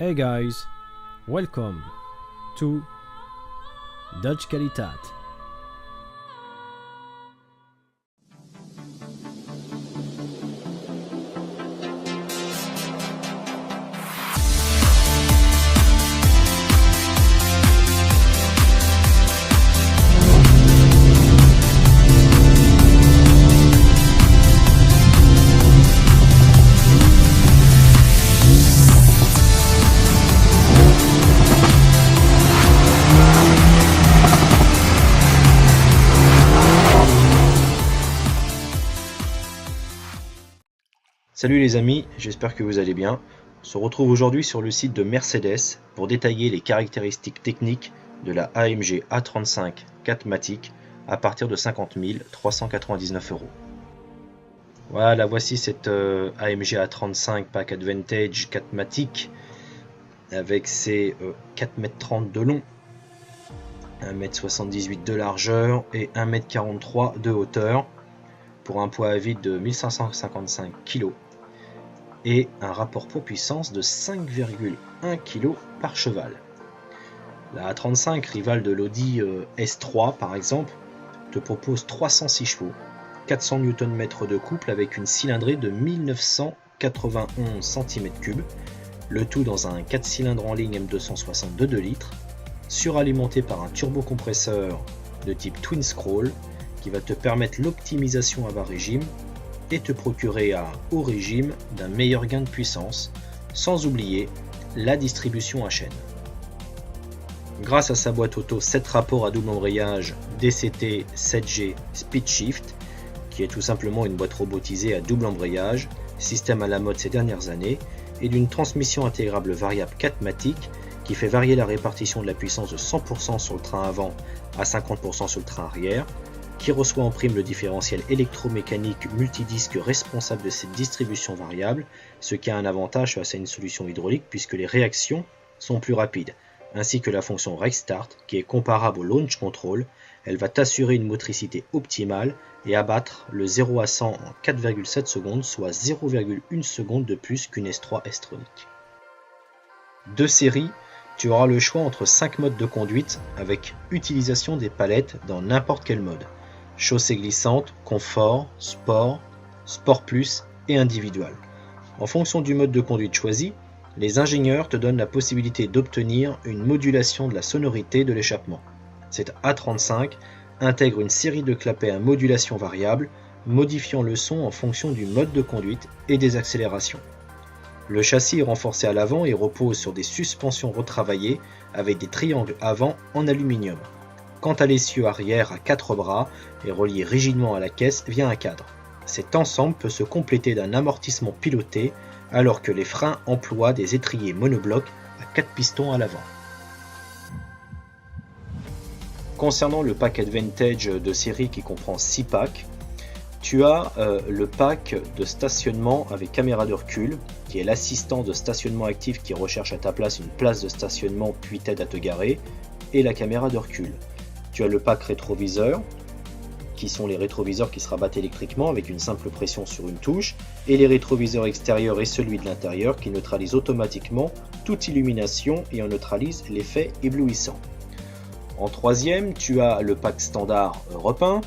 Hey guys, welcome to Dodge Qualitat. Salut les amis, j'espère que vous allez bien. On se retrouve aujourd'hui sur le site de Mercedes pour détailler les caractéristiques techniques de la AMG A35 4MATIC à partir de 50 399 €. Voilà, voici cette AMG A35 Pack Advantage 4MATIC avec ses 4,30 m de long, 1,78 m de largeur et 1,43 m de hauteur pour un poids à vide de 1555 kg et un rapport poids-puissance de 5,1 kg par cheval. La A35, rivale de l'Audi S3 par exemple, te propose 306 chevaux, 400 Nm de couple avec une cylindrée de 1991 cm3, le tout dans un 4 cylindres en ligne M260 de 2 litres, suralimenté par un turbocompresseur de type Twin Scroll qui va te permettre l'optimisation à bas régime et te procurer à haut régime d'un meilleur gain de puissance, sans oublier la distribution à chaîne. Grâce à sa boîte auto 7 rapports à double embrayage DCT 7G Speed Shift, qui est tout simplement une boîte robotisée à double embrayage, système à la mode ces dernières années, et d'une transmission intégrable variable 4MATIC qui fait varier la répartition de la puissance de 100% sur le train avant à 50% sur le train arrière, qui reçoit en prime le différentiel électromécanique multidisque responsable de cette distribution variable, ce qui a un avantage face à une solution hydraulique puisque les réactions sont plus rapides, ainsi que la fonction Restart qui est comparable au Launch Control. Elle va t'assurer une motricité optimale et abattre le 0 à 100 en 4,7 secondes, soit 0,1 seconde de plus qu'une S3 S-Tronic. De série, tu auras le choix entre 5 modes de conduite avec utilisation des palettes dans n'importe quel mode. Chaussée glissante, confort, sport, sport plus et individual. En fonction du mode de conduite choisi, les ingénieurs te donnent la possibilité d'obtenir une modulation de la sonorité de l'échappement. Cette A35 intègre une série de clapets à modulation variable, modifiant le son en fonction du mode de conduite et des accélérations. Le châssis est renforcé à l'avant et repose sur des suspensions retravaillées avec des triangles avant en aluminium. Quant à l'essieu arrière à 4 bras est relié rigidement à la caisse via un cadre. Cet ensemble peut se compléter d'un amortissement piloté alors que les freins emploient des étriers monoblocs à 4 pistons à l'avant. Concernant le pack Advantage de série qui comprend 6 packs, tu as le pack de stationnement avec caméra de recul, qui est l'assistant de stationnement actif qui recherche à ta place une place de stationnement puis t'aide à te garer, et la caméra de recul. Tu as le pack rétroviseur, qui sont les rétroviseurs qui se rabattent électriquement avec une simple pression sur une touche, et les rétroviseurs extérieurs et celui de l'intérieur qui neutralisent automatiquement toute illumination et en neutralisent l'effet éblouissant. En troisième, tu as le pack standard Europe 1,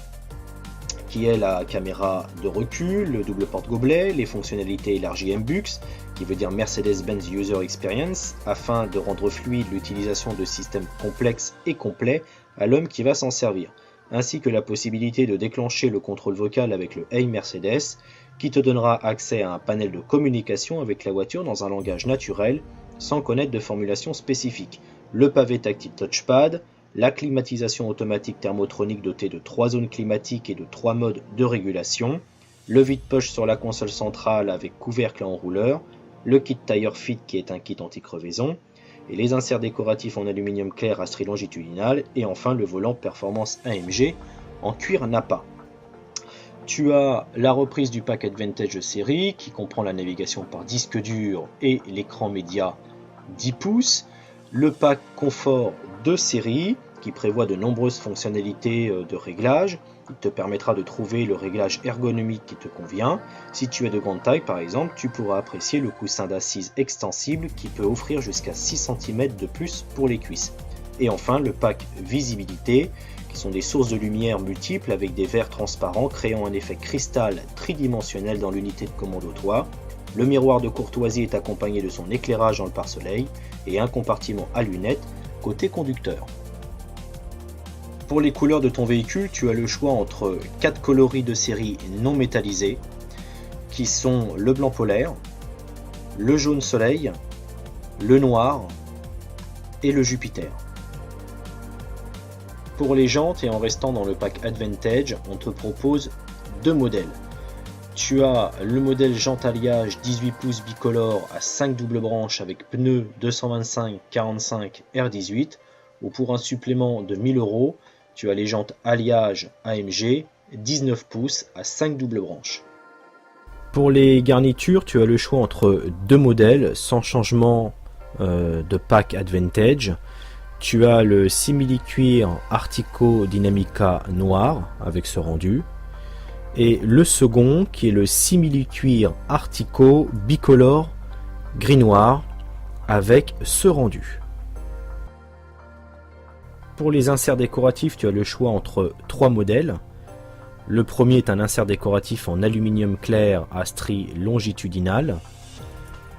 qui est la caméra de recul, le double porte-gobelet, les fonctionnalités élargies MBUX, qui veut dire Mercedes-Benz User Experience, afin de rendre fluide l'utilisation de systèmes complexes et complets à l'homme qui va s'en servir, ainsi que la possibilité de déclencher le contrôle vocal avec le Hey Mercedes, qui te donnera accès à un panel de communication avec la voiture dans un langage naturel, sans connaître de formulation spécifique, le pavé tactile touchpad, la climatisation automatique thermotronique dotée de 3 zones climatiques et de 3 modes de régulation, le vide-poche sur la console centrale avec couvercle enrouleur, le kit Tire Fit qui est un kit anti-crevaison, et les inserts décoratifs en aluminium clair à strie longitudinale, et enfin le volant performance AMG en cuir Nappa. Tu as la reprise du pack Advantage série qui comprend la navigation par disque dur et l'écran média 10 pouces, le pack confort de série qui prévoit de nombreuses fonctionnalités de réglage, Il te permettra de trouver le réglage ergonomique qui te convient. Si tu es de grande taille par exemple, tu pourras apprécier le coussin d'assise extensible qui peut offrir jusqu'à 6 cm de plus pour les cuisses. Et enfin le pack visibilité, qui sont des sources de lumière multiples avec des verres transparents créant un effet cristal tridimensionnel dans l'unité de commande au toit. Le miroir de courtoisie est accompagné de son éclairage dans le pare-soleil et un compartiment à lunettes côté conducteur. Pour les couleurs de ton véhicule, tu as le choix entre 4 coloris de série non métallisés qui sont le blanc polaire, le jaune soleil, le noir et le Jupiter. Pour les jantes et en restant dans le pack Advantage, on te propose 2 modèles. Tu as le modèle jante alliage 18 pouces bicolore à 5 doubles branches avec pneus 225/45 R18 ou pour un supplément de 1000 €, tu as les jantes alliage AMG 19 pouces à 5 doubles branches. Pour les garnitures, tu as le choix entre 2 modèles sans changement de pack Advantage. Tu as le simili-cuir Artico Dynamica noir avec ce rendu. Et le second qui est le simili-cuir Artico bicolore gris-noir avec ce rendu. Pour les inserts décoratifs, tu as le choix entre 3 modèles. Le premier est un insert décoratif en aluminium clair à stries longitudinales.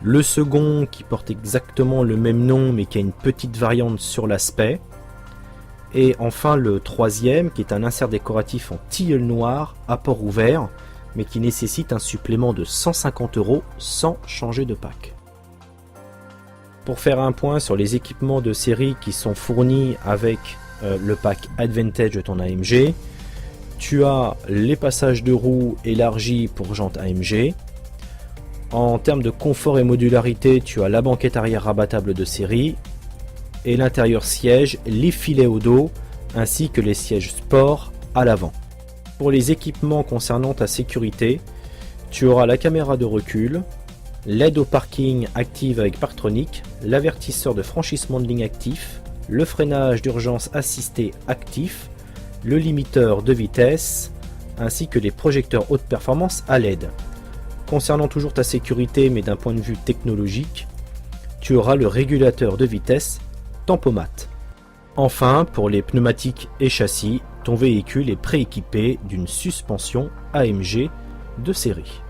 Le second qui porte exactement le même nom mais qui a une petite variante sur l'aspect. Et enfin le troisième qui est un insert décoratif en tilleul noir à port ouvert mais qui nécessite un supplément de 150 € sans changer de pack. Pour faire un point sur les équipements de série qui sont fournis avec le pack Advantage de ton AMG, tu as les passages de roues élargis pour jantes AMG. En termes de confort et modularité, tu as la banquette arrière rabattable de série et l'intérieur siège, les filets au dos ainsi que les sièges sport à l'avant. Pour les équipements concernant ta sécurité, tu auras la caméra de recul, l'aide au parking active avec Parktronic, l'avertisseur de franchissement de ligne actif, le freinage d'urgence assisté actif, le limiteur de vitesse, ainsi que les projecteurs haute performance à LED. Concernant toujours ta sécurité mais d'un point de vue technologique, tu auras le régulateur de vitesse Tempomat. Enfin, pour les pneumatiques et châssis, ton véhicule est prééquipé d'une suspension AMG de série.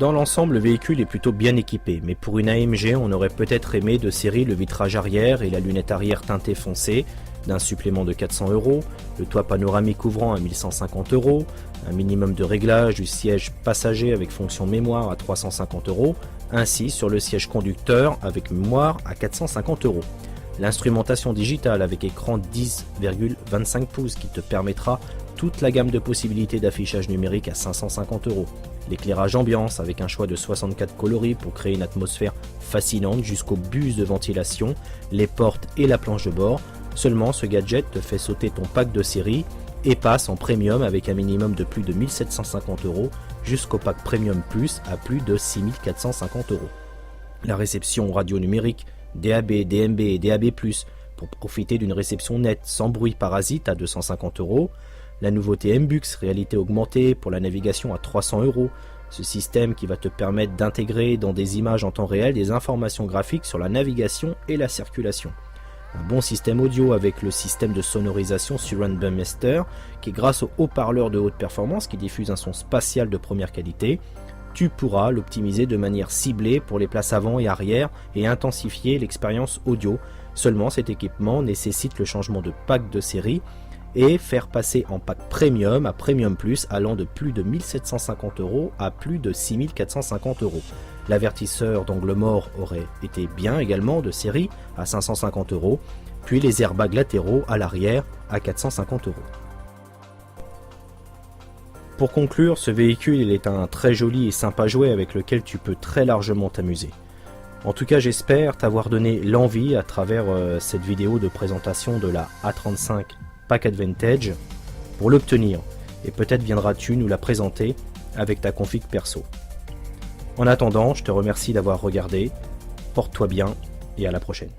Dans l'ensemble, le véhicule est plutôt bien équipé, mais pour une AMG, on aurait peut-être aimé de série le vitrage arrière et la lunette arrière teintée foncée d'un supplément de 400 €, le toit panoramique ouvrant à 1150 €, un minimum de réglage du siège passager avec fonction mémoire à 350 €, ainsi sur le siège conducteur avec mémoire à 450 €. L'instrumentation digitale avec écran 10,25 pouces qui te permettra toute la gamme de possibilités d'affichage numérique à 550 €. L'éclairage ambiance avec un choix de 64 coloris pour créer une atmosphère fascinante jusqu'aux buses de ventilation, les portes et la planche de bord. Seulement ce gadget te fait sauter ton pack de série et passe en premium avec un minimum de plus de 1750 € jusqu'au pack premium plus à plus de 6450 €. La réception radio numérique DAB, DMB et DAB+, pour profiter d'une réception nette sans bruit parasite à 250 €. La nouveauté MBUX, réalité augmentée pour la navigation à 300 €. Ce système qui va te permettre d'intégrer dans des images en temps réel des informations graphiques sur la navigation et la circulation. Un bon système audio avec le système de sonorisation Surround Bummester qui, grâce au haut-parleur de haute performance qui diffuse un son spatial de première qualité, tu pourras l'optimiser de manière ciblée pour les places avant et arrière et intensifier l'expérience audio. Seulement cet équipement nécessite le changement de pack de série et faire passer en pack premium à premium plus allant de plus de 1750 € à plus de 6450 €. L'avertisseur d'angle mort aurait été bien également de série à 550 €, puis les airbags latéraux à l'arrière à 450 €. Pour conclure, ce véhicule il est un très joli et sympa jouet avec lequel tu peux très largement t'amuser. En tout cas, j'espère t'avoir donné l'envie à travers cette vidéo de présentation de la A35 Pack Advantage pour l'obtenir et peut-être viendras-tu nous la présenter avec ta config perso. En attendant, je te remercie d'avoir regardé, porte-toi bien et à la prochaine.